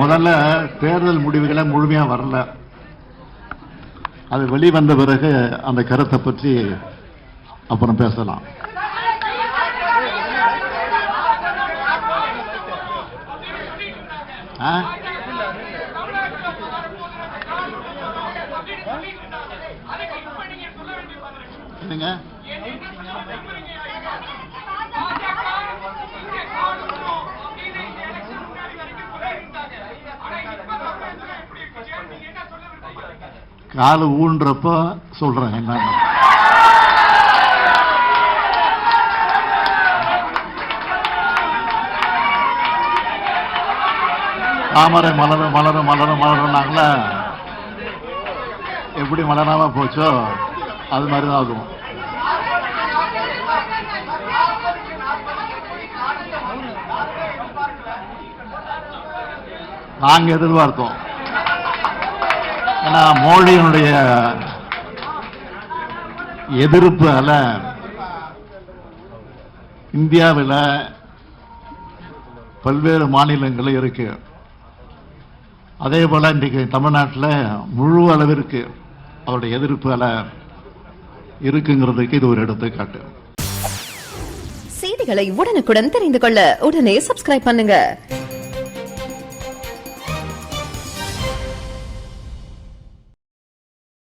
முதல்ல தேர்தல் முடிவுகளை முழுமையா வரல. அது வெளிவந்த பிறகு அந்த கருத்தை பற்றி அப்புறம் பேசலாம். என்னங்க கால ஊன்றப்ப சொல்றேன் என்ன தாமரை மலரும் மலரும் மலரும் மலரும்னாங்களா, எப்படி மலராம போச்சோ அது மாதிரிதான் ஆகும். நாங்க எதிர்பார்த்தோம். ஏன்னா மோடியினுடைய எதிர்ப்பு அல இந்தியாவில் பல்வேறு மாநிலங்களும் இருக்கு. அதே போல இன்றைக்கு தமிழ்நாட்டில் முழு அளவிற்கு அவருடைய எதிர்ப்பு அல இருக்குங்கிறதுக்கு இது ஒரு எடுத்துக்காட்டு. செய்திகளை உடனுக்குடன் தெரிந்து கொள்ள உடனே சப்ஸ்கிரைப் பண்ணுங்க.